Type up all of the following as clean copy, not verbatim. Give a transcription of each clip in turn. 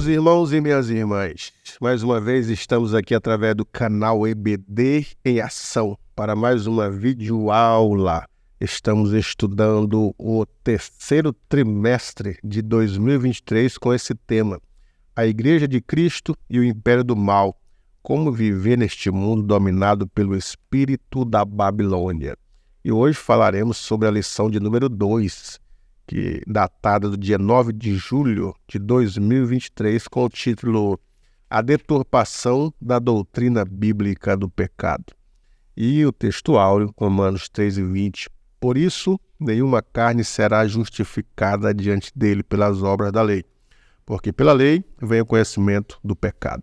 Meus irmãos e minhas irmãs, mais uma vez estamos aqui através do canal EBD em Ação para mais uma videoaula. Estamos estudando o terceiro trimestre de 2023 com esse tema: a Igreja de Cristo e o Império do Mal, como viver neste mundo dominado pelo espírito da Babilônia. E hoje falaremos sobre a lição de número 2, que datada do dia 9 de julho de 2023, com o título A Deturpação da Doutrina Bíblica do Pecado. E o texto áureo, Romanos 3:20. Por isso, nenhuma carne será justificada diante dele pelas obras da lei, porque pela lei vem o conhecimento do pecado.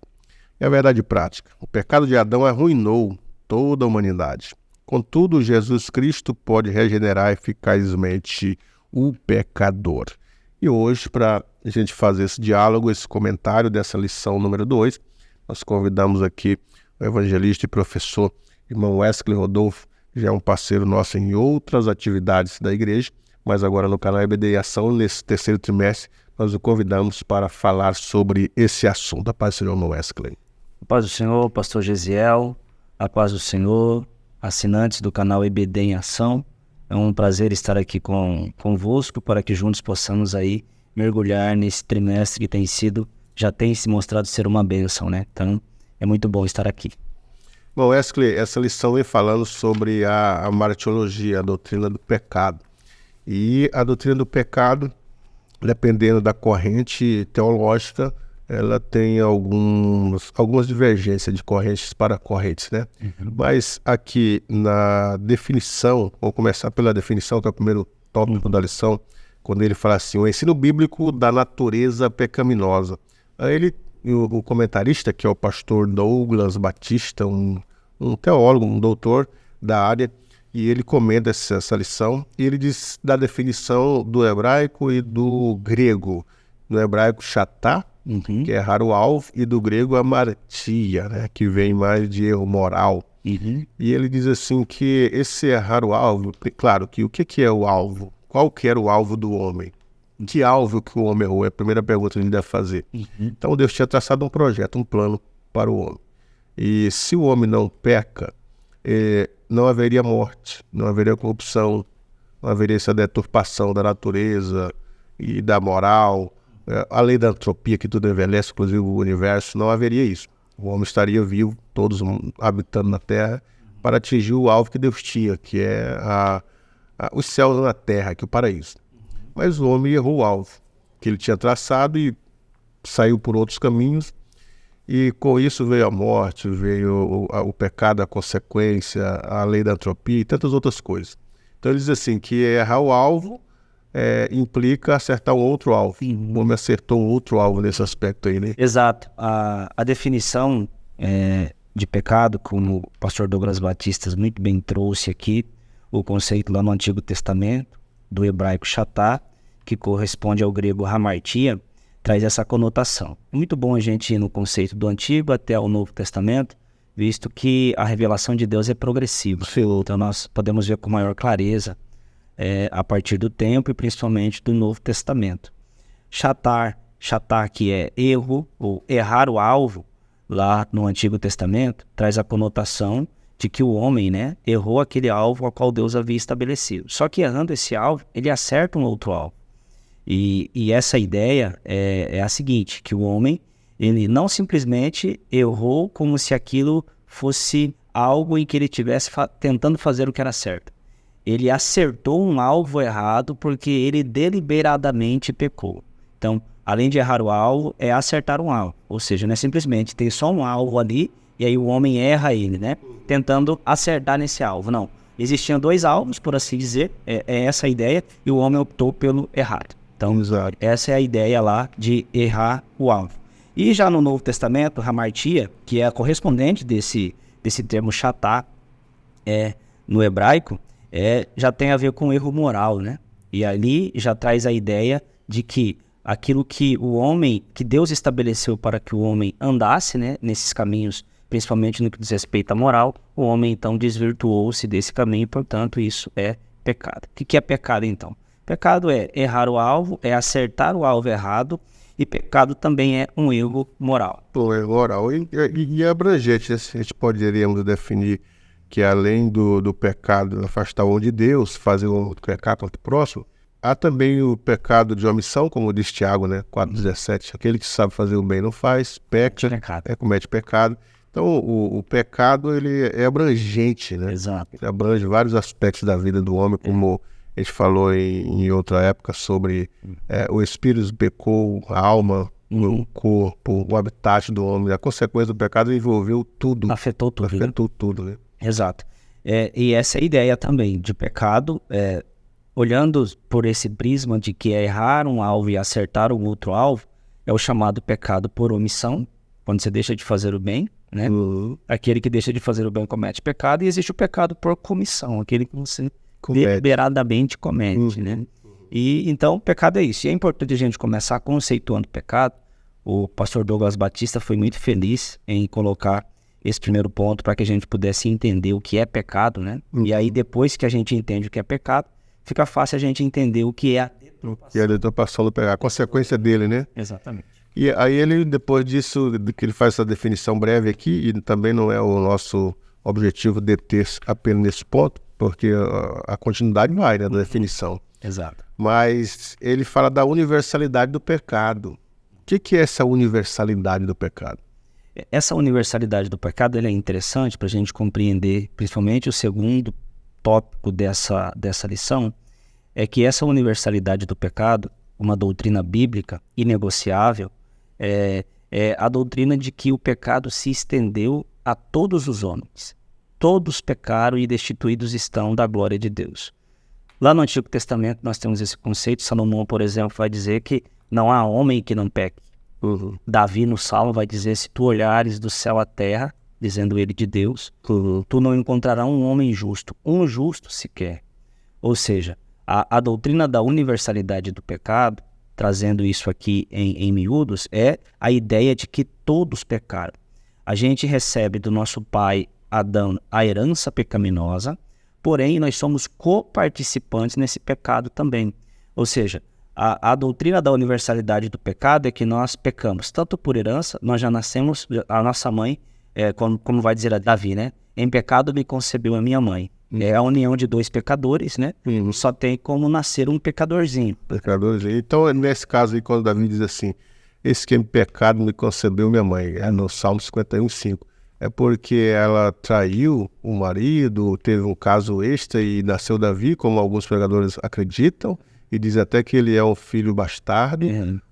É a verdade prática. O pecado de Adão arruinou toda a humanidade. Contudo, Jesus Cristo pode regenerar eficazmente o pecador. E hoje, para a gente fazer esse diálogo, esse comentário dessa lição número 2, nós convidamos aqui o evangelista e professor irmão Wesley Rodolfo, que já é um parceiro nosso em outras atividades da igreja, mas agora no canal EBD em Ação, nesse terceiro trimestre, nós o convidamos para falar sobre esse assunto. A paz do Senhor, irmão Wesley. A paz do Senhor, pastor Gesiel, a paz do Senhor, assinantes do canal EBD em Ação. É um prazer estar aqui convosco para que juntos possamos aí mergulhar nesse trimestre que já tem se mostrado ser uma bênção, né? Então, é muito bom estar aqui. Bom, Wesley, essa lição vem falando sobre a martiologia, a doutrina do pecado. E a doutrina do pecado, dependendo da corrente teológica, ela tem algumas divergências de correntes para correntes, né? Mas aqui na definição, vamos começar pela definição, que é o primeiro tópico da lição, quando ele fala assim: o ensino bíblico da natureza pecaminosa. Aí o comentarista, que é o pastor Douglas Batista, um teólogo, um doutor da área, e ele comenta essa lição, e ele diz da definição do hebraico e do grego. No hebraico, chatá, que é errar o alvo, e do grego amartia, né, que vem mais de erro moral. E ele diz assim que esse errar o alvo, claro, que o que é o alvo? Qual que era o alvo do homem? Que alvo que o homem errou? É a primeira pergunta que a gente deve fazer. Então Deus tinha traçado um projeto, um plano para o homem. E se o homem não peca, não haveria morte, não haveria corrupção, não haveria essa deturpação da natureza e da moral, a lei da entropia, que tudo envelhece, inclusive o universo, não haveria isso. O homem estaria vivo, todos habitando na Terra, para atingir o alvo que Deus tinha, que é os céus na Terra, que é o paraíso. Mas o homem errou o alvo que ele tinha traçado e saiu por outros caminhos, e com isso veio a morte, veio o pecado, a consequência, a lei da entropia e tantas outras coisas. Então ele diz assim, que errar o alvo implica acertar um outro alvo. O homem acertou um outro alvo nesse aspecto aí, né? Exato. A definição de pecado, como o pastor Douglas Batista muito bem trouxe aqui, o conceito lá no Antigo Testamento, do hebraico chatá, que corresponde ao grego hamartia, traz essa conotação. É muito bom a gente ir no conceito do Antigo até o Novo Testamento, visto que a revelação de Deus é progressiva. Sim. Então nós podemos ver com maior clareza a partir do tempo e principalmente do Novo Testamento. Chatá que é erro ou errar o alvo, lá no Antigo Testamento, traz a conotação de que o homem, né, errou aquele alvo ao qual Deus havia estabelecido. Só que errando esse alvo, ele acerta um outro alvo. E essa ideia é a seguinte, que o homem, ele não simplesmente errou como se aquilo fosse algo em que ele estivesse tentando fazer o que era certo. Ele acertou um alvo errado porque ele deliberadamente pecou. Então, além de errar o alvo, é acertar um alvo. Ou seja, não é simplesmente ter só um alvo ali e aí o homem erra ele, né? Tentando acertar nesse alvo. Não. Existiam dois alvos, por assim dizer, é essa a ideia, e o homem optou pelo errado. Então, essa é a ideia lá de errar o alvo. E já no Novo Testamento, hamartia, que é a correspondente desse termo chatá no hebraico, já tem a ver com erro moral, né? E ali já traz a ideia de que aquilo que que Deus estabeleceu para que o homem andasse, né, nesses caminhos, principalmente no que diz respeito à moral, o homem então desvirtuou-se desse caminho, portanto isso é pecado. O que é pecado então? Pecado é errar o alvo, é acertar o alvo errado e pecado também é um erro moral. Pô, é moral e abrangente, né? A gente poderíamos definir que além do pecado afastar o homem de Deus, fazer o pecado contra o próximo, há também o pecado de omissão, como diz Tiago, né? 4,17, aquele que sabe fazer o bem não faz, comete pecado. Então o pecado ele é abrangente, né? Exato. Ele abrange vários aspectos da vida do homem, como a gente falou em outra época sobre o espírito pecou, a alma, o corpo, o habitat do homem. A consequência do pecado envolveu tudo. Afetou tudo. Afetou tudo, né? Exato. E essa é a ideia também de pecado, olhando por esse prisma de que é errar um alvo e acertar um outro alvo, é o chamado pecado por omissão, quando você deixa de fazer o bem, né? Aquele que deixa de fazer o bem comete pecado, e existe o pecado por comissão, aquele que você deliberadamente comete, né? E então, pecado é isso. E é importante a gente começar conceituando pecado. O pastor Douglas Batista foi muito feliz em colocar esse primeiro ponto para que a gente pudesse entender o que é pecado, né? E aí, depois que a gente entende o que é pecado, fica fácil a gente entender o que é a deturpação. E a deturpação do pecado, a consequência dele, né? Exatamente. E aí ele, depois disso, que ele faz essa definição breve aqui, e também não é o nosso objetivo deter apenas nesse ponto, porque a continuidade vai, né, da definição. Exato. Mas ele fala da universalidade do pecado. O que é essa universalidade do pecado? Essa universalidade do pecado ela é interessante para a gente compreender, principalmente o segundo tópico dessa lição, é que essa universalidade do pecado, uma doutrina bíblica inegociável, é a doutrina de que o pecado se estendeu a todos os homens. Todos pecaram e destituídos estão da glória de Deus. Lá no Antigo Testamento nós temos esse conceito. Salomão, por exemplo, vai dizer que não há homem que não peque. Davi no Salmo vai dizer: se tu olhares do céu à terra, dizendo ele de Deus, tu não encontrarás um homem justo, um justo sequer. Ou seja, a doutrina da universalidade do pecado, trazendo isso aqui em miúdos, é a ideia de que todos pecaram. A gente recebe do nosso pai Adão a herança pecaminosa, porém nós somos coparticipantes nesse pecado também. Ou seja, a doutrina da universalidade do pecado é que nós pecamos, tanto por herança, nós já nascemos, a nossa mãe, como vai dizer a Davi, né? Em pecado me concebeu a minha mãe. É a união de dois pecadores, né? Só tem como nascer um pecadorzinho. Pecadorzinho. Então, nesse caso aí, quando Davi diz assim, esse que em pecado me concebeu minha mãe, no Salmo 51:5, é porque ela traiu o marido, teve um caso extra e nasceu Davi, como alguns pregadores acreditam, e diz até que ele é um filho bastardo.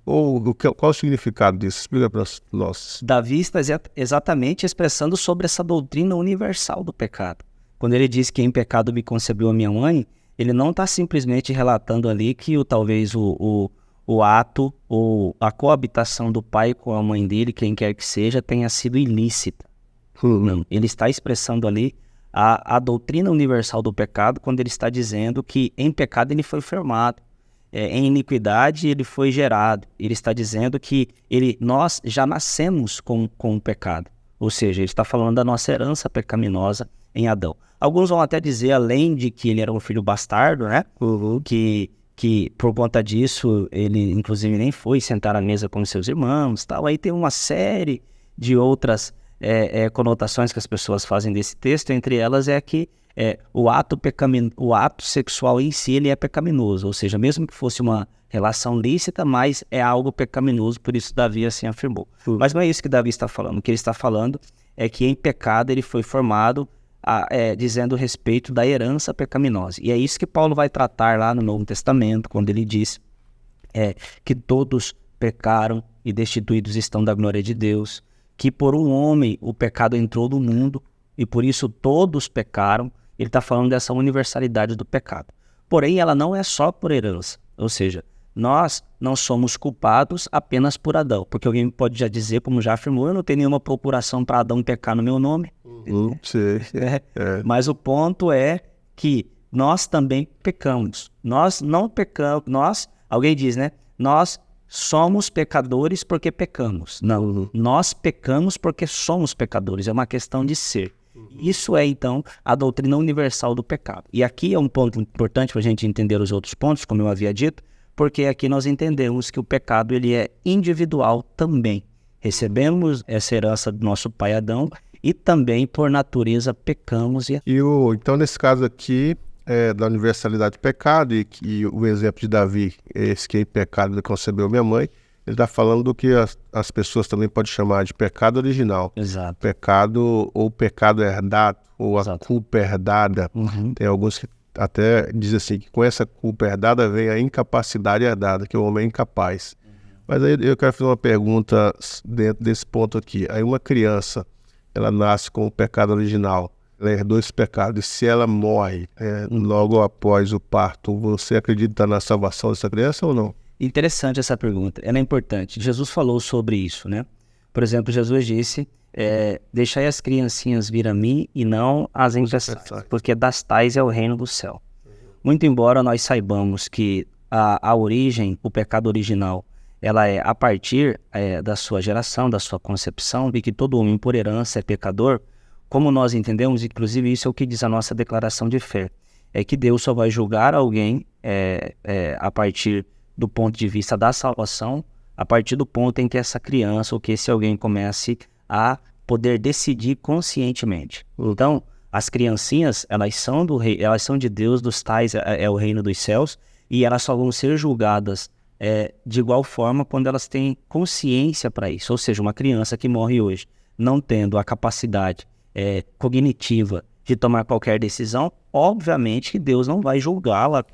Ou qual o significado disso? Explica para nós. Davi está exatamente expressando sobre essa doutrina universal do pecado. Quando ele diz que em pecado me concebeu a minha mãe, ele não está simplesmente relatando ali que talvez o ato ou a coabitação do pai com a mãe dele, quem quer que seja, tenha sido ilícita. Não, ele está expressando ali a doutrina universal do pecado, quando ele está dizendo que em pecado ele foi formado, em iniquidade ele foi gerado. Ele está dizendo que nós já nascemos com o pecado, ou seja, ele está falando da nossa herança pecaminosa em Adão. Alguns vão até dizer, além de que ele era um filho bastardo, né? Que por conta disso ele inclusive nem foi sentar à mesa com seus irmãos, tal. Aí tem uma série de outras conotações que as pessoas fazem desse texto. Entre elas é que o ato sexual em si ele é pecaminoso, ou seja, mesmo que fosse uma relação lícita, mas é algo pecaminoso, por isso Davi assim afirmou. Mas não é isso que Davi está falando. O que ele está falando é que em pecado ele foi formado, dizendo respeito da herança pecaminosa. E é isso que Paulo vai tratar lá no Novo Testamento, quando ele diz que todos pecaram e destituídos estão da glória de Deus, que por um homem o pecado entrou no mundo e por isso todos pecaram. Ele está falando dessa universalidade do pecado. Porém, ela não é só por herança, ou seja, nós não somos culpados apenas por Adão, porque alguém pode já dizer, como já afirmou, eu não tenho nenhuma procuração para Adão pecar no meu nome. Mas o ponto é que nós também pecamos. Nós não pecamos, alguém diz, né? Nós somos pecadores porque pecamos. Não, nós pecamos porque somos pecadores, é uma questão de ser. Isso é, então, a doutrina universal do pecado. E aqui é um ponto importante para a gente entender os outros pontos, como eu havia dito, porque aqui nós entendemos que o pecado ele é individual também. Recebemos essa herança do nosso pai Adão e também, por natureza, pecamos. Então, nesse caso aqui, da universalidade do pecado, e o exemplo de Davi, esse que em pecado ele concebeu minha mãe, ele está falando do que as pessoas também podem chamar de pecado original. Exato. Pecado, ou pecado herdado, ou a Exato. culpa herdada. Tem alguns que até dizem assim, que com essa culpa herdada vem a incapacidade herdada, que o homem é incapaz. Mas aí eu quero fazer uma pergunta dentro desse ponto aqui. Aí uma criança, ela nasce com o pecado original, ela herdou esse pecado, e se ela morre logo após o parto, você acredita na salvação dessa criança ou não? Interessante essa pergunta, ela é importante. Jesus falou sobre isso, né? Por exemplo, Jesus disse, deixai as criancinhas vir a mim e não as emprestais, porque das tais é o reino do céu. Muito embora nós saibamos que a origem, o pecado original, ela é a partir da sua geração, da sua concepção, de que todo homem por herança é pecador, como nós entendemos, inclusive isso é o que diz a nossa declaração de fé, é que Deus só vai julgar alguém a partir do ponto de vista da salvação, a partir do ponto em que essa criança ou que esse alguém comece a poder decidir conscientemente. Então, as criancinhas, elas são elas são de Deus, dos tais é o reino dos céus, e elas só vão ser julgadas de igual forma quando elas têm consciência para isso. Ou seja, uma criança que morre hoje, não tendo a capacidade cognitiva de tomar qualquer decisão, obviamente que Deus não vai julgá-la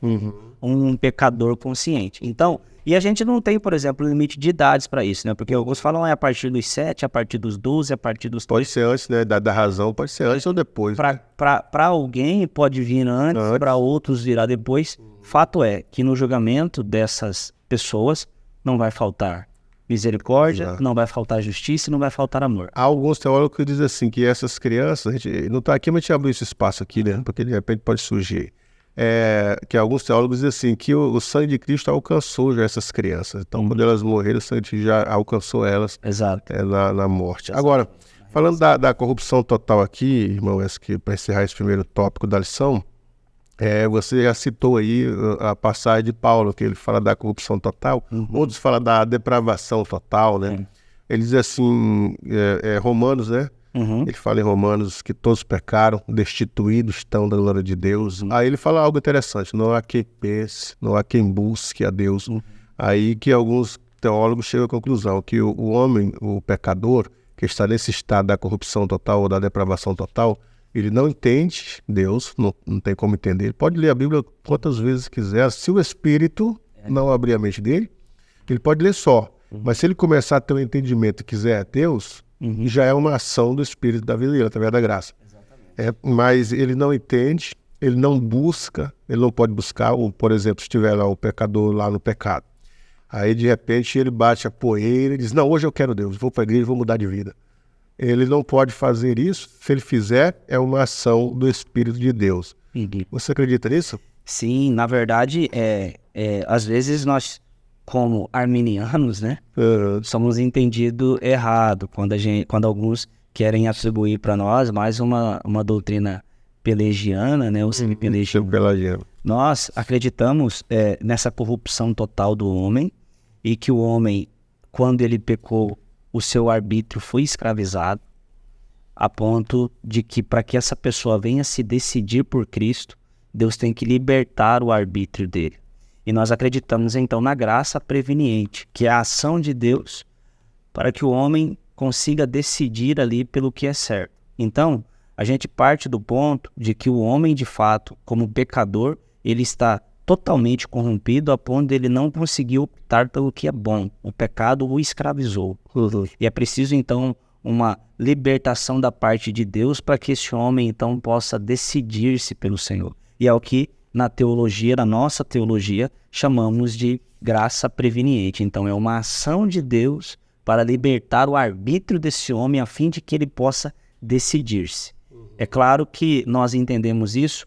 um pecador consciente. Então, e a gente não tem, por exemplo, limite de idades para isso, né? Porque alguns falam a partir dos 7, a partir dos 12, a partir dos... Pode ser antes, né? Da razão, pode ser antes ou depois. Para alguém pode vir antes, para outros virá depois. Fato é que no julgamento dessas pessoas não vai faltar misericórdia, não vai faltar justiça e não vai faltar amor. Há alguns teólogos que dizem assim, que essas crianças, a gente não está aqui, mas a gente abriu esse espaço aqui, né? Porque de repente pode surgir. Que alguns teólogos dizem assim, que o sangue de Cristo alcançou já essas crianças. Então, quando elas morreram, o sangue de Cristo já alcançou elas na morte. Exato. Agora, falando da corrupção total aqui, irmão, para encerrar esse primeiro tópico da lição, você já citou aí a passagem de Paulo, que ele fala da corrupção total, outros falam da depravação total, né? Ele diz assim, Romanos, né? Ele fala em Romanos que todos pecaram, destituídos estão da glória de Deus. Aí ele fala algo interessante, não há quem pense, não há quem busque a Deus. Aí que alguns teólogos chegam à conclusão que o homem, o pecador, que está nesse estado da corrupção total ou da depravação total, ele não entende Deus, não tem como entender. Ele pode ler a Bíblia quantas vezes quiser, se o Espírito não abrir a mente dele, ele pode ler só. Mas se ele começar a ter um entendimento e quiser Deus, já é uma ação do Espírito da vida dele, através da graça. Mas ele não entende, ele não busca, ele não pode buscar, ou, por exemplo, se tiver lá o pecador lá no pecado. Aí, de repente, ele bate a poeira e diz, não, hoje eu quero Deus, vou para a igreja, vou mudar de vida. Ele não pode fazer isso, se ele fizer, é uma ação do Espírito de Deus. Você acredita nisso? Sim, na verdade, às vezes nós, como arminianos, né, somos entendidos errado, quando alguns querem atribuir para nós mais uma doutrina pelagiana, né, ou semi-pelagiana. Nós acreditamos nessa corrupção total do homem, e que o homem, quando ele pecou, o seu arbítrio foi escravizado, a ponto de que para que essa pessoa venha se decidir por Cristo, Deus tem que libertar o arbítrio dele. E nós acreditamos então na graça preveniente, que é a ação de Deus para que o homem consiga decidir ali pelo que é certo. Então, a gente parte do ponto de que o homem de fato, como pecador, ele está totalmente corrompido a ponto de ele não conseguir optar pelo que é bom. O pecado o escravizou. E é preciso então uma libertação da parte de Deus para que esse homem então possa decidir-se pelo Senhor. E é o que na teologia, na nossa teologia, chamamos de graça preveniente. Então é uma ação de Deus para libertar o arbítrio desse homem a fim de que ele possa decidir-se. É claro que nós entendemos isso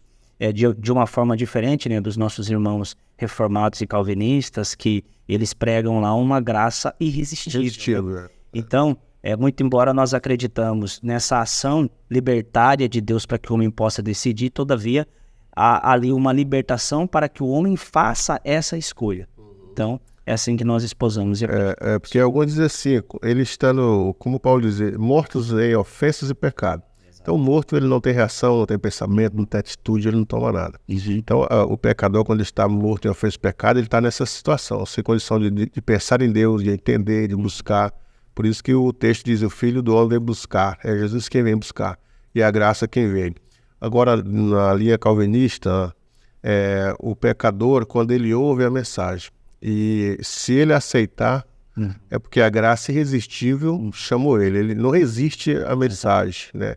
de uma forma diferente, né, dos nossos irmãos reformados e calvinistas, que eles pregam lá uma graça irresistível. Então, muito embora nós acreditamos nessa ação libertária de Deus para que o homem possa decidir, todavia, há ali uma libertação para que o homem faça essa escolha. Então, é assim que nós esposamos. Porque alguns dizem assim, ele estando, como Paulo diz, mortos em ofensas e pecado. Então, o morto, ele não tem reação, não tem pensamento, não tem atitude, ele não toma nada. Então, o pecador, quando ele está morto em ofensa e pecado, ele está nessa situação, sem condição de pensar em Deus, de entender, de buscar. Por isso que o texto diz, o Filho do Homem vem buscar, é Jesus quem vem buscar, e a graça quem vem. Agora, na linha calvinista, o pecador, quando ele ouve a mensagem, e se ele aceitar, é porque a graça irresistível chamou ele. Ele não resiste à mensagem, né?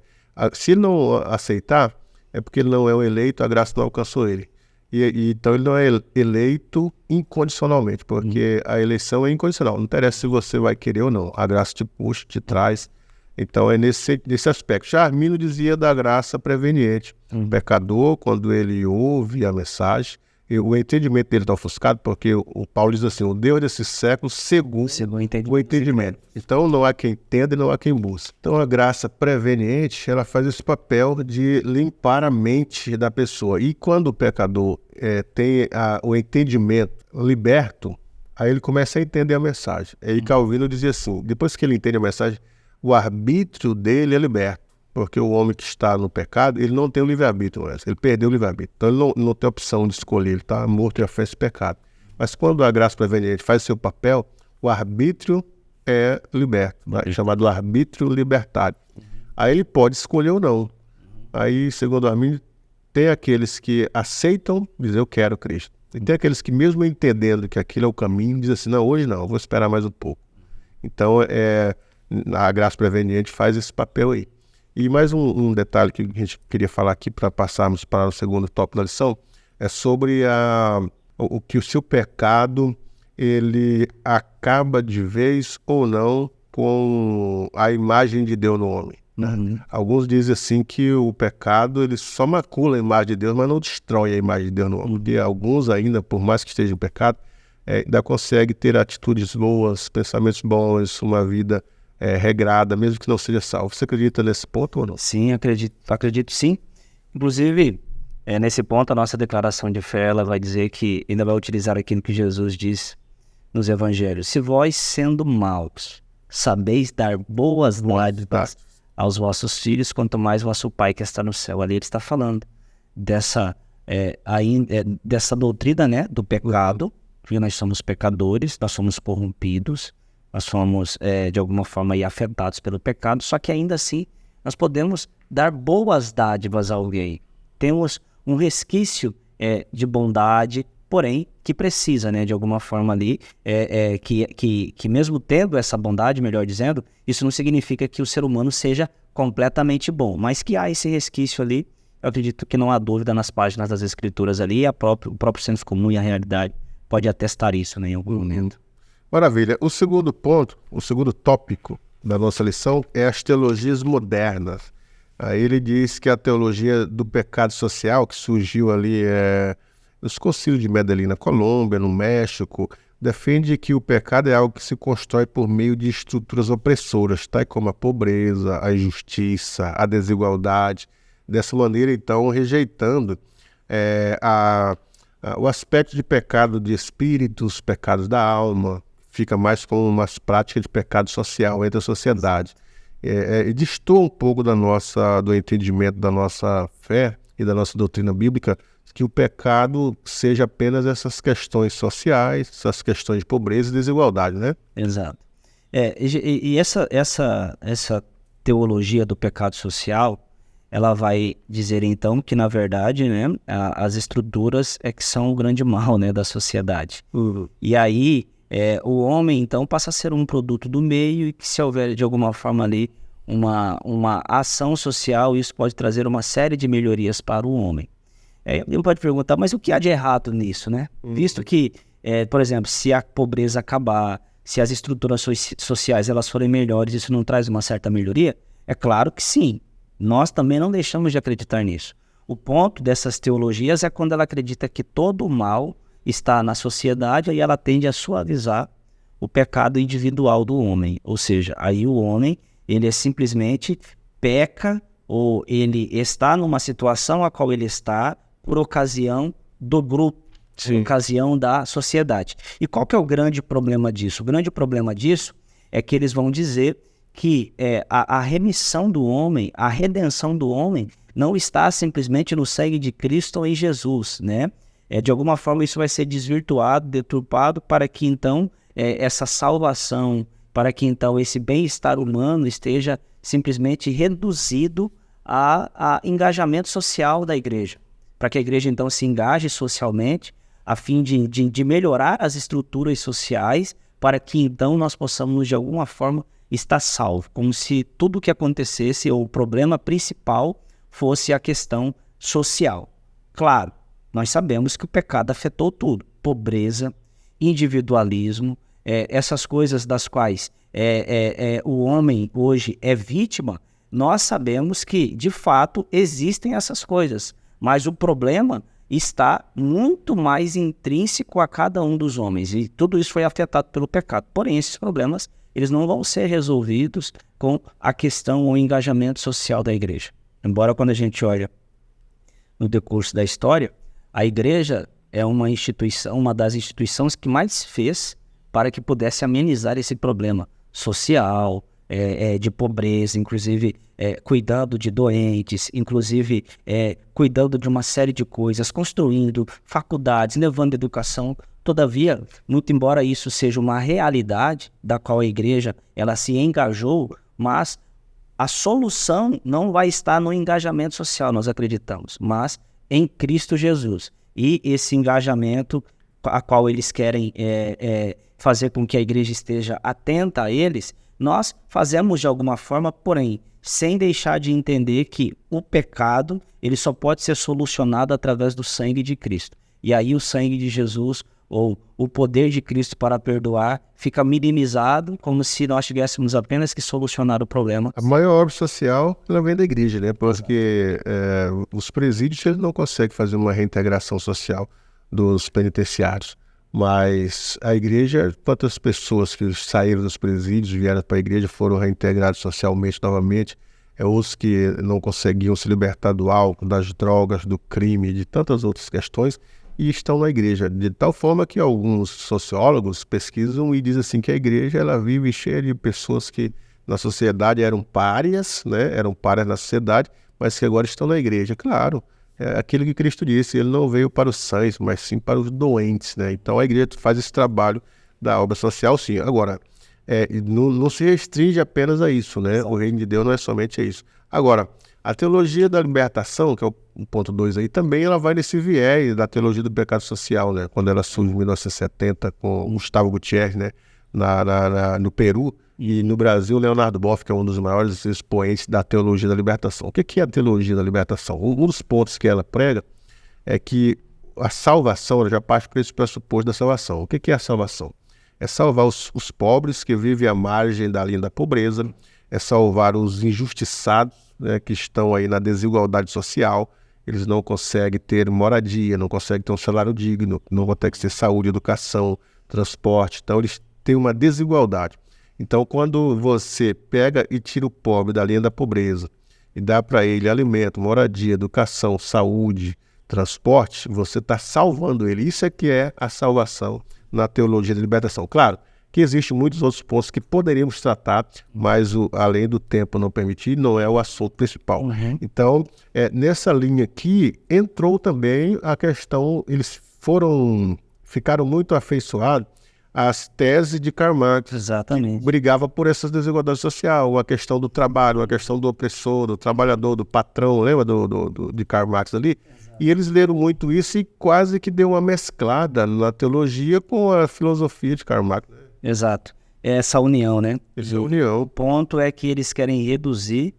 Se ele não aceitar, é porque ele não é um eleito, a graça não alcançou ele. Então ele não é eleito incondicionalmente, porque a eleição é incondicional. Não interessa se você vai querer ou não. A graça te puxa, te traz. Então é nesse aspecto. Já Arminio dizia da graça preveniente. O pecador, quando ele ouve a mensagem, o entendimento dele está ofuscado, porque o Paulo diz assim, o Deus desse século segundo o entendimento. Então não há quem entenda e não há quem busque. Então a graça preveniente, ela faz esse papel de limpar a mente da pessoa. E quando o pecador tem o entendimento liberto, aí ele começa a entender a mensagem. Aí Calvino dizia assim, depois que ele entende a mensagem, o arbítrio dele é liberto. Porque o homem que está no pecado, ele não tem o livre-arbítrio, ele perdeu o livre-arbítrio. Então ele não tem opção de escolher, ele está morto em ofensa e pecado. Mas quando a graça preveniente faz seu papel, o arbítrio é liberto, chamado arbítrio libertário. Aí ele pode escolher ou não. Aí, segundo Arminio, tem aqueles que aceitam dizer eu quero Cristo. E tem aqueles que mesmo entendendo que aquilo é o caminho, dizem assim, não, hoje não, eu vou esperar mais um pouco. Então a graça preveniente faz esse papel aí. E mais um detalhe que a gente queria falar aqui para passarmos para o segundo tópico da lição, é sobre o que o seu pecado, ele acaba de vez ou não com a imagem de Deus no homem. Alguns dizem assim que o pecado, ele só macula a imagem de Deus, mas não destrói a imagem de Deus no homem. Porque alguns ainda, por mais que estejam em pecado, ainda conseguem ter atitudes boas, pensamentos bons, uma vida regrada, mesmo que não seja salvo. Você acredita nesse ponto ou não? Sim, acredito sim. Inclusive, nesse ponto, a nossa declaração de fé, ela vai dizer que, ainda vai utilizar aquilo que Jesus diz nos evangelhos. Se vós, sendo maus, sabeis dar boas dádivas aos vossos filhos, quanto mais vosso Pai que está no céu. Ali ele está falando dessa doutrina, né, do pecado, porque nós somos pecadores, nós somos corrompidos, nós somos, de alguma forma, aí, afetados pelo pecado, só que ainda assim nós podemos dar boas dádivas a alguém. Temos um resquício de bondade, porém, que precisa, né, de alguma forma ali, que mesmo tendo essa bondade, melhor dizendo, isso não significa que o ser humano seja completamente bom, mas que há esse resquício ali. Eu acredito que não há dúvida nas páginas das Escrituras ali, o próprio senso comum e a realidade pode atestar isso, né, em algum momento. Maravilha. O segundo ponto, o segundo tópico da nossa lição é as teologias modernas. Aí ele diz que a teologia do pecado social, que surgiu ali nos concílios de Medellín, na Colômbia, no México, defende que o pecado é algo que se constrói por meio de estruturas opressoras, tais como a pobreza, a injustiça, a desigualdade. Dessa maneira, então, rejeitando o aspecto de pecado de espíritos, pecados da alma, fica mais como umas práticas de pecado social entre a sociedade. Destoa um pouco do entendimento da nossa fé e da nossa doutrina bíblica, que o pecado seja apenas essas questões sociais, essas questões de pobreza e desigualdade, né? Exato. E essa teologia do pecado social, ela vai dizer então que, na verdade, né, as estruturas que são o grande mal, né, da sociedade. E aí o homem então passa a ser um produto do meio, e que, se houver de alguma forma ali uma ação social, isso pode trazer uma série de melhorias para o homem. Ele pode perguntar, mas o que há de errado nisso, né? Visto que, por exemplo, se a pobreza acabar, se as estruturas sociais elas forem melhores, isso não traz uma certa melhoria? É claro que sim. Nós também não deixamos de acreditar nisso. O ponto dessas teologias é quando ela acredita que todo o mal está na sociedade, e ela tende a suavizar o pecado individual do homem. Ou seja, aí o homem, ele simplesmente peca, ou ele está numa situação a qual ele está por ocasião do grupo, Sim. ocasião da sociedade. E qual que é o grande problema disso? O grande problema disso é que eles vão dizer que a remissão do homem, a redenção do homem, não está simplesmente no sangue de Cristo ou em Jesus, né? De alguma forma isso vai ser desvirtuado, deturpado, para que então essa salvação, para que então esse bem-estar humano esteja simplesmente reduzido a engajamento social da igreja. Para que a igreja então se engaje socialmente, a fim de melhorar as estruturas sociais, para que então nós possamos de alguma forma estar salvo, como se tudo o que acontecesse, ou o problema principal, fosse a questão social. Claro, nós sabemos que o pecado afetou tudo, pobreza, individualismo, essas coisas das quais o homem hoje é vítima. Nós sabemos que, de fato, existem essas coisas, mas o problema está muito mais intrínseco a cada um dos homens, e tudo isso foi afetado pelo pecado. Porém, esses problemas, eles não vão ser resolvidos com a questão ou engajamento social da igreja. Embora quando a gente olha no decurso da história, a igreja é uma instituição, uma das instituições que mais fez para que pudesse amenizar esse problema social, de pobreza, inclusive cuidando de doentes, inclusive cuidando de uma série de coisas, construindo faculdades, levando educação. Todavia, muito embora isso seja uma realidade da qual a igreja ela se engajou, mas a solução não vai estar no engajamento social, nós acreditamos, mas em Cristo Jesus. E esse engajamento a qual eles querem fazer com que a igreja esteja atenta a eles, nós fazemos de alguma forma, porém, sem deixar de entender que o pecado ele só pode ser solucionado através do sangue de Cristo. E aí o sangue de Jesus, ou o poder de Cristo para perdoar, fica minimizado, como se nós tivéssemos apenas que solucionar o problema. A maior obra social ela vem da igreja, né? Porque os presídios eles não conseguem fazer uma reintegração social dos penitenciários. Mas a igreja, quantas pessoas que saíram dos presídios, vieram para a igreja, foram reintegrados socialmente novamente, os que não conseguiam se libertar do álcool, das drogas, do crime, de tantas outras questões, e estão na igreja, de tal forma que alguns sociólogos pesquisam e dizem assim que a igreja ela vive cheia de pessoas que na sociedade eram párias, né? Eram párias na sociedade, mas que agora estão na igreja. Claro, é aquilo que Cristo disse, ele não veio para os sãos, mas sim para os doentes, né? Então a igreja faz esse trabalho da obra social, sim. Agora, não se restringe apenas a isso, né? Exato. O reino de Deus não é somente isso. Agora, a teologia da libertação, que é o ponto 2 aí, também ela vai nesse viés da teologia do pecado social, né? Quando ela surge em 1970 com Gustavo Gutierrez, né? No Peru, e no Brasil, Leonardo Boff, que é um dos maiores expoentes da teologia da libertação. O que é a teologia da libertação? Um dos pontos que ela prega é que a salvação ela já parte para esse pressuposto da salvação. O que é a salvação? É salvar os pobres que vivem à margem da linha da pobreza, é salvar os injustiçados, né, que estão aí na desigualdade social, eles não conseguem ter moradia, não conseguem ter um salário digno, não conseguem ter saúde, educação, transporte, então eles têm uma desigualdade. Então, quando você pega e tira o pobre da linha da pobreza e dá para ele alimento, moradia, educação, saúde, transporte, você está salvando ele. Isso é que é a salvação na teologia da libertação. Claro que existem muitos outros pontos que poderíamos tratar, mas além do tempo não permitir, não é o assunto principal. Uhum. Então, nessa linha aqui, entrou também a questão, eles ficaram muito afeiçoados as teses de Karl Marx. Exatamente. Que brigava por essas desigualdades sociais, a questão do trabalho, a questão do opressor, do trabalhador, do patrão, lembra de Karl Marx ali? Exato. E eles leram muito isso e quase que deu uma mesclada na teologia com a filosofia de Karl Marx. Exato. Essa união, né? Essa união. O ponto é que eles querem reduzir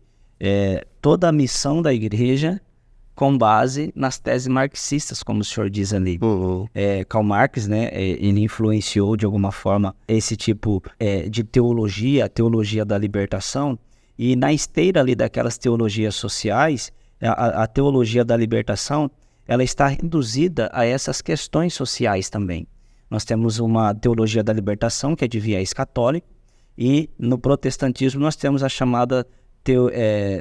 toda a missão da igreja com base nas teses marxistas, como o senhor diz ali. Uhum. Karl Marx, né, ele influenciou de alguma forma esse tipo de teologia, a teologia da libertação, e na esteira ali daquelas teologias sociais, a teologia da libertação, ela está reduzida a essas questões sociais também. Nós temos uma teologia da libertação, que é de viés católico, e no protestantismo nós temos a chamada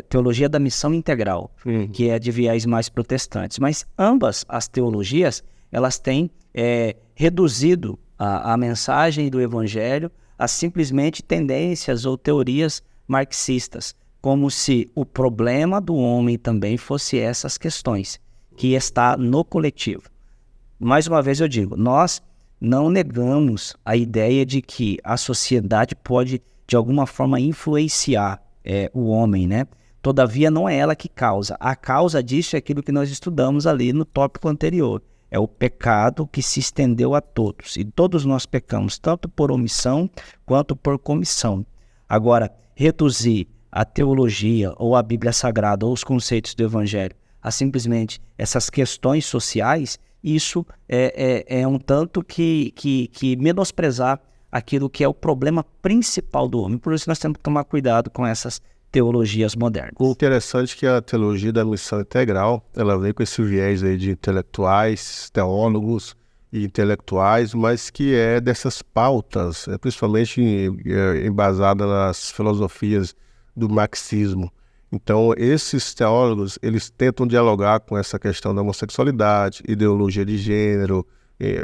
teologia da missão integral, que é de viés mais protestantes. Mas ambas as teologias, elas têm reduzido a mensagem do Evangelho a simplesmente tendências ou teorias marxistas, como se o problema do homem também fosse essas questões, que está no coletivo. Mais uma vez eu digo, nós não negamos a ideia de que a sociedade pode, de alguma forma, influenciar o homem, né? Todavia, não é ela que causa. A causa disso é aquilo que nós estudamos ali no tópico anterior. É o pecado que se estendeu a todos. E todos nós pecamos, tanto por omissão quanto por comissão. Agora, reduzir a teologia ou a Bíblia Sagrada ou os conceitos do Evangelho a simplesmente essas questões sociais, isso é um tanto que menosprezar aquilo que é o problema principal do homem. Por isso nós temos que tomar cuidado com essas teologias modernas. O interessante é que a teologia da missão integral, ela vem com esse viés aí de intelectuais, teólogos e intelectuais, mas que é dessas pautas, principalmente embasada nas filosofias do marxismo. Então, esses teólogos, eles tentam dialogar com essa questão da homossexualidade, ideologia de gênero.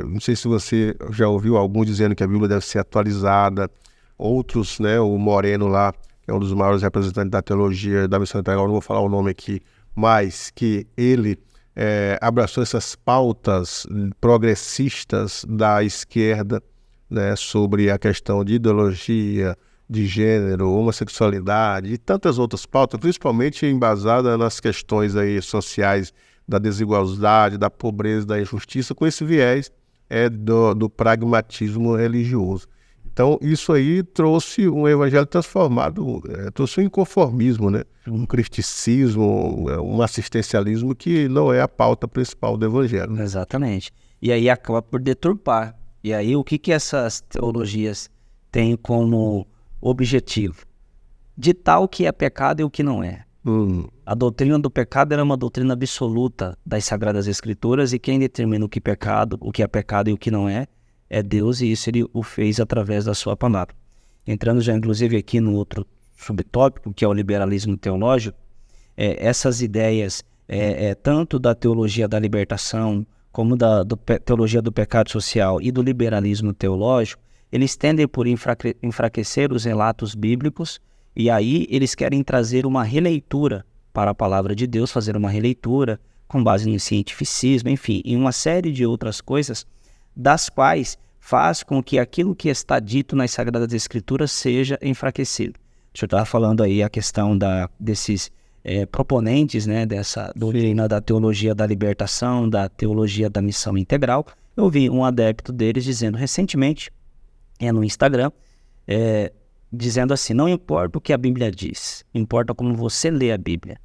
Não sei se você já ouviu algum dizendo que a Bíblia deve ser atualizada. Outros, né, o Moreno lá, que é um dos maiores representantes da teologia da missão integral, não vou falar o nome aqui, mas que ele abraçou essas pautas progressistas da esquerda, né, sobre a questão de ideologia, de gênero, homossexualidade e tantas outras pautas, principalmente embasada nas questões aí sociais da desigualdade, da pobreza, da injustiça, com esse viés do pragmatismo religioso. Então, isso aí trouxe um evangelho transformado, trouxe um inconformismo, né? Um criticismo, um assistencialismo que não é a pauta principal do evangelho. Exatamente. E aí acaba por deturpar. E aí o que essas teologias têm como objetivo? Ditar o que é pecado e o que não é. A doutrina do pecado era uma doutrina absoluta das Sagradas Escrituras, e quem determina o que é pecado e o que não é Deus, e isso ele o fez através da sua palavra. Entrando já inclusive aqui no outro subtópico, que é o liberalismo teológico, essas ideias, tanto da teologia da libertação, como da teologia do pecado social e do liberalismo teológico, eles tendem por enfraquecer os relatos bíblicos, e aí eles querem trazer uma releitura para a palavra de Deus, fazer uma releitura com base no cientificismo, enfim, e uma série de outras coisas, das quais faz com que aquilo que está dito nas Sagradas Escrituras seja enfraquecido. O senhor estava falando aí a questão desses proponentes, né, dessa doutrina da teologia da libertação, da teologia da missão integral. Eu vi um adepto deles dizendo recentemente, no Instagram, dizendo assim: não importa o que a Bíblia diz, importa como você lê a Bíblia.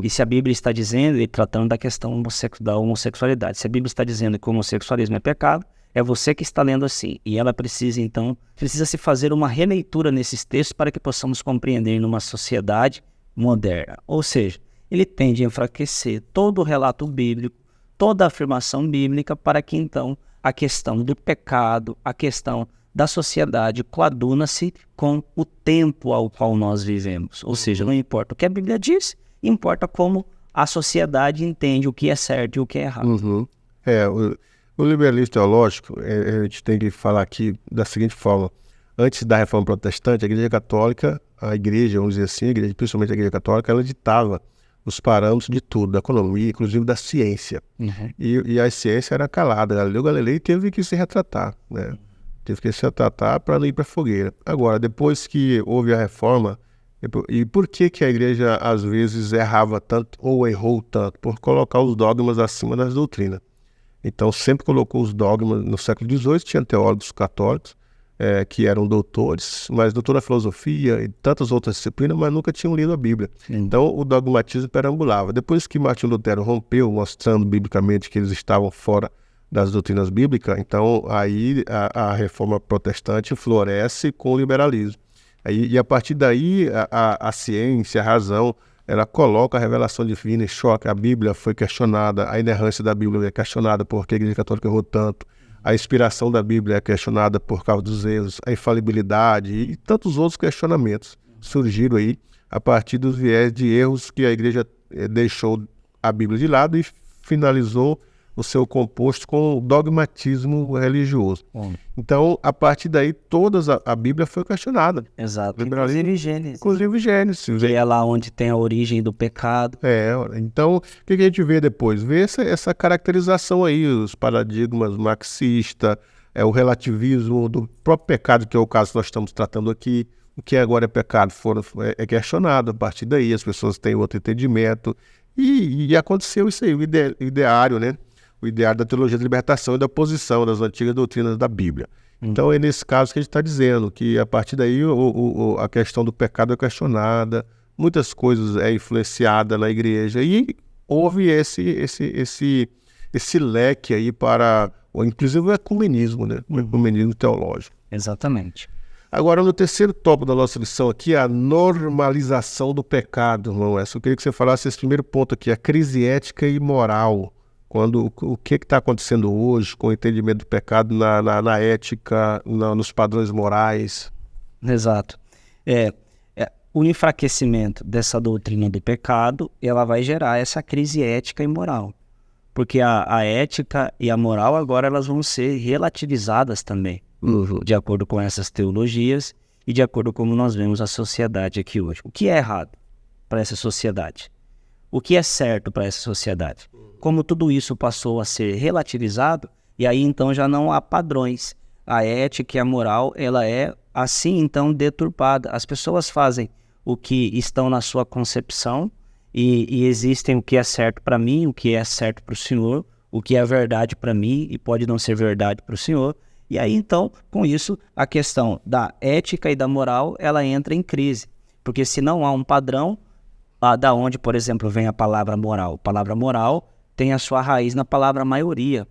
E se a Bíblia está dizendo, e tratando da questão da homossexualidade, se a Bíblia está dizendo que o homossexualismo é pecado, é você que está lendo assim. E ela precisa se fazer uma releitura nesses textos para que possamos compreender numa sociedade moderna. Ou seja, ele tende a enfraquecer todo o relato bíblico, toda a afirmação bíblica, para que então a questão do pecado, a questão da sociedade coaduna-se com o tempo ao qual nós vivemos. Ou seja, não importa o que a Bíblia diz, importa como a sociedade entende o que é certo e o que é errado. O liberalismo teológico, a gente tem que falar aqui da seguinte forma: antes da Reforma Protestante, a Igreja Católica, vamos dizer assim, principalmente a Igreja Católica, ela ditava os parâmetros de tudo, da economia, inclusive da ciência. E a ciência era calada. Galileu Galilei teve que se retratar, né? Teve que se retratar para não ir para a fogueira. Agora, depois que houve a Reforma, e por que a igreja às vezes errava tanto ou errou tanto? Por colocar os dogmas acima das doutrinas. Então sempre colocou os dogmas. No século XVIII tinha teólogos católicos que eram doutores, mas doutor da filosofia e tantas outras disciplinas, mas nunca tinham lido a Bíblia. Então o dogmatismo perambulava. Depois que Martinho Lutero rompeu, mostrando biblicamente que eles estavam fora das doutrinas bíblicas, então aí a reforma protestante floresce com o liberalismo. E a partir daí a ciência, a razão, ela coloca a revelação divina em choque. A Bíblia foi questionada, a inerrância da Bíblia é questionada porque a Igreja Católica errou tanto, a inspiração da Bíblia é questionada por causa dos erros, a infalibilidade e tantos outros questionamentos surgiram aí a partir dos viés de erros que a Igreja deixou a Bíblia de lado e finalizou no seu composto com o dogmatismo religioso. Então, a partir daí, a Bíblia foi questionada. Exato. Inclusive Gênesis. Inclusive Gênesis. Que é lá onde tem a origem do pecado. Então, o que a gente vê depois? Vê essa caracterização aí, os paradigmas marxistas, o relativismo do próprio pecado, que é o caso que nós estamos tratando aqui. O que agora é pecado é questionado. A partir daí, as pessoas têm outro entendimento. E aconteceu isso aí, o ideário, né? O ideário da teologia da libertação e da oposição das antigas doutrinas da Bíblia. Então, é nesse caso que a gente está dizendo, que a partir daí a questão do pecado é questionada, muitas coisas é influenciada na igreja, e houve esse leque aí para, inclusive, o ecumenismo, né? O ecumenismo teológico. Exatamente. Agora, no terceiro tópico da nossa lição aqui, a normalização do pecado, irmão. Eu queria que você falasse esse primeiro ponto aqui, a crise ética e moral. O que está acontecendo hoje com o entendimento do pecado na ética, nos padrões morais? Exato. O enfraquecimento dessa doutrina do pecado, ela vai gerar essa crise ética e moral. Porque a ética e a moral agora elas vão ser relativizadas também, de acordo com essas teologias e de acordo com como nós vemos a sociedade aqui hoje. O que é errado para essa sociedade? O que é certo para essa sociedade? Como tudo isso passou a ser relativizado, e aí então já não há padrões. A ética e a moral, ela é assim então deturpada. As pessoas fazem o que estão na sua concepção e existem o que é certo para mim, o que é certo para o Senhor, o que é verdade para mim e pode não ser verdade para o Senhor. E aí então, com isso, a questão da ética e da moral, ela entra em crise. Porque se não há um padrão, da onde, por exemplo, vem a palavra moral? A palavra moral tem a sua raiz na palavra maioria.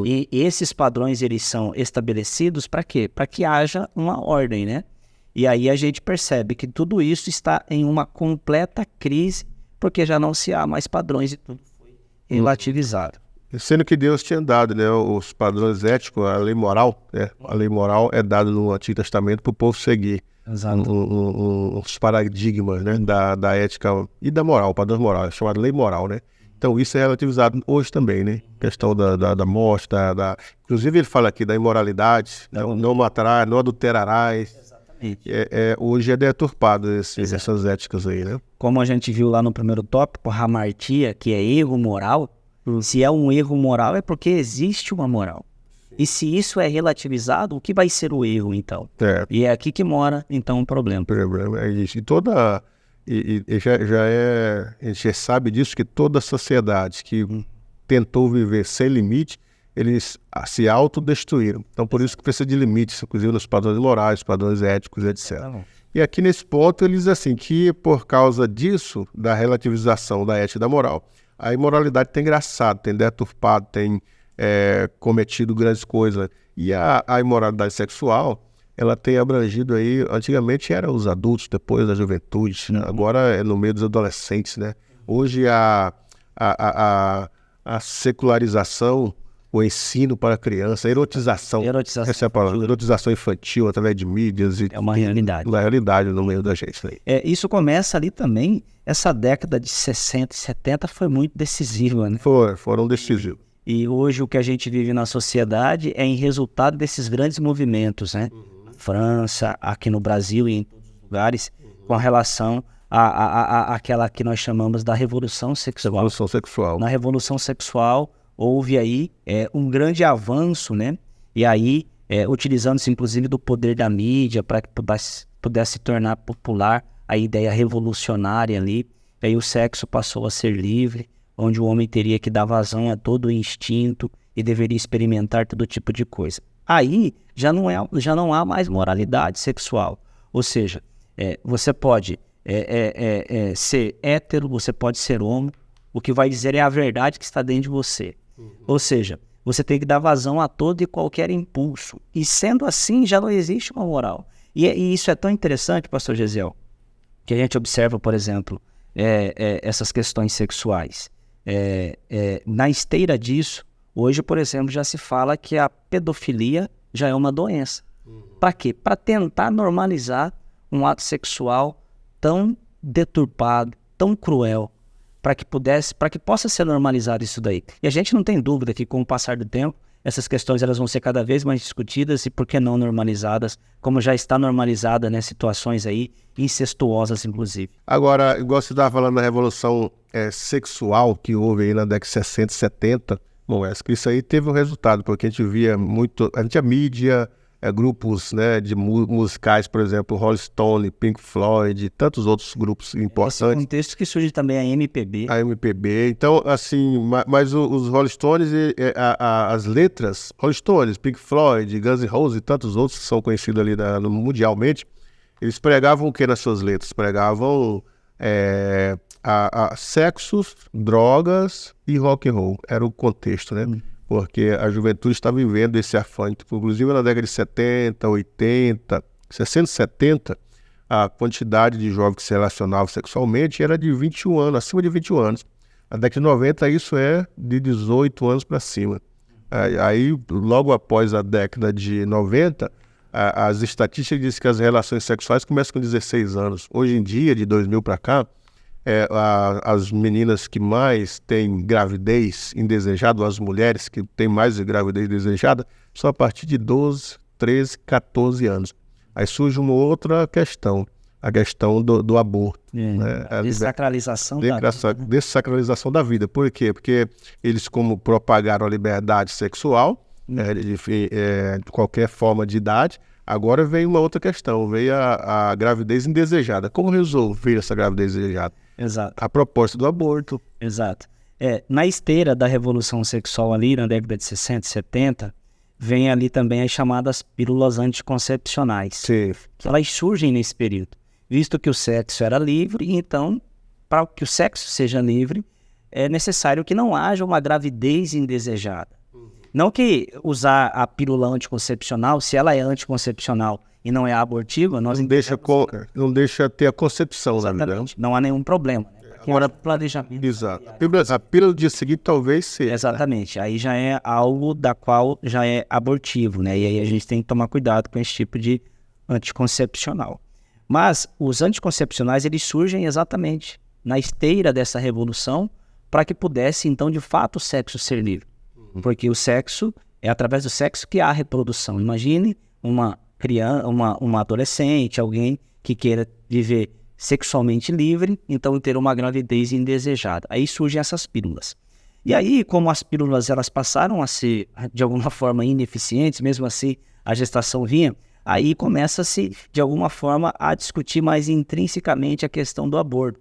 E esses padrões, eles são estabelecidos para quê? Para que haja uma ordem, né? E aí a gente percebe que tudo isso está em uma completa crise, porque já não se há mais padrões e tudo foi relativizado. Sendo que Deus tinha dado, né, os padrões éticos, a lei moral, né? A lei moral é dada no Antigo Testamento para o povo seguir. Exato. Os paradigmas, né, da ética e da moral, padrões morais, é chamado lei moral, né? Então isso é relativizado hoje também, né? Questão da morte, inclusive ele fala aqui da imoralidade, não matarás, não adulterarás. Exatamente. Hoje é deturpado essas éticas aí, né? Como a gente viu lá no primeiro tópico, a hamartia, que é erro moral, se é um erro moral é porque existe uma moral. E se isso é relativizado, o que vai ser o erro, então? E é aqui que mora, então, o problema. O problema é isso. A gente já sabe disso, que toda sociedade que tentou viver sem limite, eles se autodestruíram. Então, por isso que precisa de limites, inclusive nos padrões morais, padrões éticos, etc. E aqui nesse ponto, eles dizem assim, que por causa disso, da relativização da ética e da moral, a imoralidade tem engraçado, tem deturpado, tem cometido grandes coisas. E a imoralidade sexual, ela tem abrangido aí, antigamente era os adultos, depois da juventude, agora é no meio dos adolescentes, né? Hoje a secularização, o ensino para a criança, a erotização, essa é a palavra, erotização infantil através de mídias. É uma realidade. Uma realidade no meio da gente. Né? Isso começa ali também, essa década de 60 e 70 foi muito decisiva, né? Foram decisivos. E hoje o que a gente vive na sociedade é em resultado desses grandes movimentos, né? Na França, aqui no Brasil e em todos os lugares, com relação àquela que nós chamamos da Revolução Sexual. Revolução Sexual. Na Revolução Sexual houve aí um grande avanço, né? E aí, utilizando-se inclusive do poder da mídia para que pudesse se tornar popular a ideia revolucionária ali. E aí o sexo passou a ser livre, onde o homem teria que dar vazão a todo o instinto e deveria experimentar todo tipo de coisa. Aí já não há mais moralidade sexual. Ou seja, você pode ser hétero, você pode ser homo, o que vai dizer é a verdade que está dentro de você. Ou seja, você tem que dar vazão a todo e qualquer impulso. E sendo assim, já não existe uma moral. E isso é tão interessante, pastor Gesiel, que a gente observa, por exemplo, essas questões sexuais. Na esteira disso, hoje, por exemplo, já se fala que a pedofilia já é uma doença. Para quê? Para tentar normalizar um ato sexual tão deturpado, tão cruel, para que possa ser normalizado isso daí. E a gente não tem dúvida que com o passar do tempo, essas questões elas vão ser cada vez mais discutidas e por que não normalizadas, como já está normalizada, né, situações aí incestuosas, inclusive. Agora, igual você estava falando da revolução sexual que houve aí na década de 60 e 70, bom, isso aí teve um resultado, porque a gente via a mídia, grupos, né, de musicais, por exemplo, Rolling Stone, Pink Floyd, tantos outros grupos importantes. Esse contexto que surge também a MPB. A MPB. Então, assim, mas os Rolling Stones, as letras, Rolling Stones, Pink Floyd, Guns N' Roses e tantos outros que são conhecidos ali mundialmente, eles pregavam o que nas suas letras? Pregavam sexos, drogas e rock and roll. Era o contexto, né? Porque a juventude está vivendo esse afã. Inclusive na década de 70, 80, 60, 70, a quantidade de jovens que se relacionavam sexualmente era de 21 anos, acima de 21 anos. Na década de 90, isso é de 18 anos para cima. Aí, logo após a década de 90, as estatísticas dizem que as relações sexuais começam com 16 anos. Hoje em dia, de 2000 para cá, as meninas que mais têm gravidez indesejada, ou as mulheres que têm mais gravidez desejada, são a partir de 12, 13, 14 anos. Aí surge uma outra questão, a questão do aborto. Né? A Desacralização Desacralização da vida. Por quê? Porque eles, como propagaram a liberdade sexual, de qualquer forma de idade, agora vem uma outra questão, veio a gravidez indesejada. Como resolver essa gravidez indesejada? Exato. A proposta do aborto. Exato. Na esteira da revolução sexual ali, na década de 60 e 70, vem ali também as chamadas pílulas anticoncepcionais. Sim. Que elas surgem nesse período. Visto que o sexo era livre, então, para que o sexo seja livre, é necessário que não haja uma gravidez indesejada. Não que usar a pílula anticoncepcional, se ela é anticoncepcional e não é abortiva, nós não deixa ter a concepção, na vida. Não há nenhum problema. Né? Agora, planejamento. Exato. A pílula do dia seguinte talvez seja. Exatamente. Aí já é algo da qual já é abortivo, né? E aí a gente tem que tomar cuidado com esse tipo de anticoncepcional. Mas os anticoncepcionais, eles surgem exatamente na esteira dessa revolução para que pudesse, então, de fato, o sexo ser livre. Porque o sexo, é através do sexo que há a reprodução. Imagine uma criança, uma adolescente, alguém que queira viver sexualmente livre, então ter uma gravidez indesejada. Aí surgem essas pílulas. E aí, como as pílulas elas passaram a ser, de alguma forma, ineficientes, mesmo assim a gestação vinha, aí começa-se, de alguma forma, a discutir mais intrinsecamente a questão do aborto.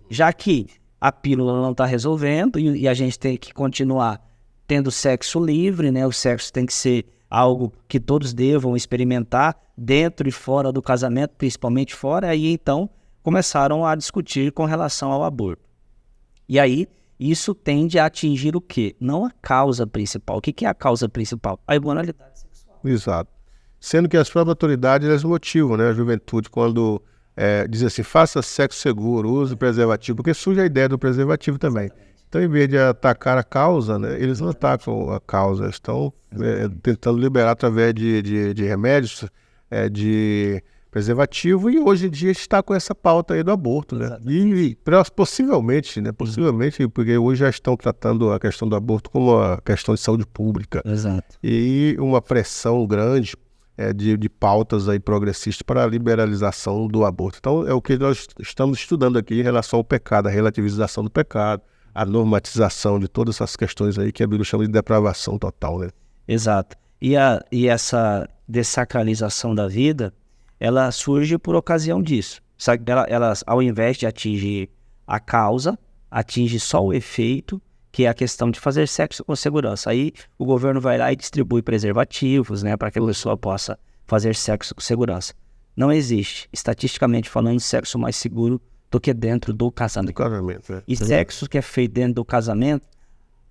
Já que a pílula não está resolvendo e a gente tem que continuar tendo sexo livre, né? O sexo tem que ser algo que todos devam experimentar dentro e fora do casamento, principalmente fora, aí então começaram a discutir com relação ao aborto. E aí isso tende a atingir o quê? Não a causa principal. O que é a causa principal? A imoralidade sexual. Exato. Sendo que as próprias autoridades elas motivam, né, a juventude quando diz assim, faça sexo seguro, use preservativo, porque surge a ideia do preservativo também. Então, em vez de atacar a causa, né, eles não atacam a causa, estão tentando liberar através de remédios, de preservativo, e hoje em dia está com essa pauta aí do aborto, né? E possivelmente, porque hoje já estão tratando a questão do aborto como uma questão de saúde pública. Exato. E uma pressão grande de pautas aí progressistas para a liberalização do aborto. Então, é o que nós estamos estudando aqui em relação ao pecado, a relativização do pecado, a normatização de todas essas questões aí que a Bíblia chama de depravação total, né? Exato. E essa dessacralização da vida, ela surge por ocasião disso. Sabe? Ela, ao invés de atingir a causa, atinge só o efeito, que é a questão de fazer sexo com segurança. Aí o governo vai lá e distribui preservativos, né, para que a pessoa possa fazer sexo com segurança. Não existe, estatisticamente falando, sexo mais seguro do que dentro do casamento. E sexo que é feito dentro do casamento,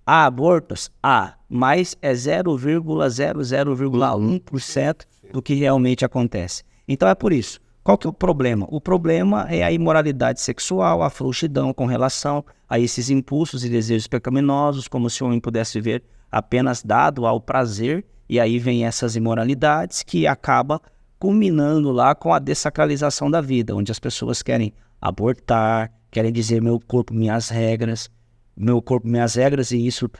há abortos? Há, mas é 0,00,1% do que realmente acontece. Então é por isso. Qual que é o problema? O problema é a imoralidade sexual, a frouxidão com relação a esses impulsos e desejos pecaminosos, como se o homem pudesse viver apenas dado ao prazer, e aí vem essas imoralidades que acaba culminando lá com a dessacralização da vida, onde as pessoas querem abortar, querem dizer meu corpo, minhas regras, e isso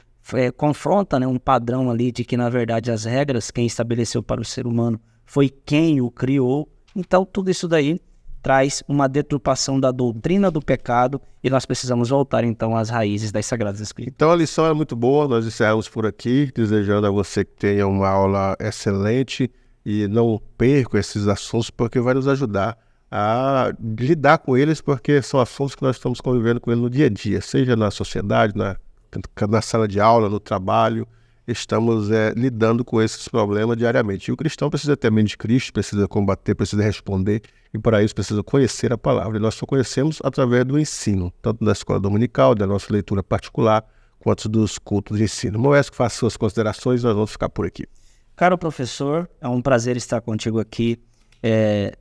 confronta, né, um padrão ali de que, na verdade, as regras, quem estabeleceu para o ser humano foi quem o criou. Então, tudo isso daí traz uma deturpação da doutrina do pecado e nós precisamos voltar, então, às raízes das Sagradas Escrituras. Então a lição é muito boa, nós encerramos por aqui, desejando a você que tenha uma aula excelente e não perca esses assuntos, porque vai nos ajudar a lidar com eles, porque são assuntos que nós estamos convivendo com eles no dia a dia, seja na sociedade, na sala de aula, no trabalho, estamos lidando com esses problemas diariamente. E o cristão precisa ter a mente de Cristo, precisa combater, precisa responder, e para isso precisa conhecer a palavra. E nós só conhecemos através do ensino, tanto da escola dominical, da nossa leitura particular, quanto dos cultos de ensino. Moésio, faça suas considerações, nós vamos ficar por aqui. Caro professor, é um prazer estar contigo aqui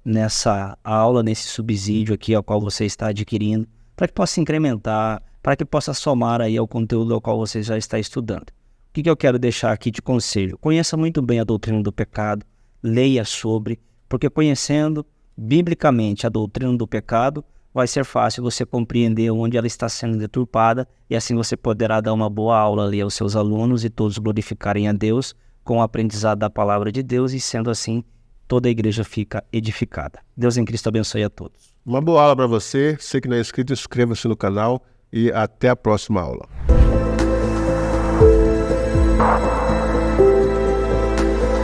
nessa aula, nesse subsídio aqui ao qual você está adquirindo, para que possa incrementar, para que possa somar aí ao conteúdo ao qual você já está estudando. O que eu quero deixar aqui de conselho? Conheça muito bem a doutrina do pecado, leia sobre, porque conhecendo biblicamente a doutrina do pecado, vai ser fácil você compreender onde ela está sendo deturpada e assim você poderá dar uma boa aula ali aos seus alunos e todos glorificarem a Deus com o aprendizado da palavra de Deus e sendo assim, toda a igreja fica edificada. Deus em Cristo abençoe a todos. Uma boa aula para você. Você que não é inscrito, inscreva-se no canal e até a próxima aula.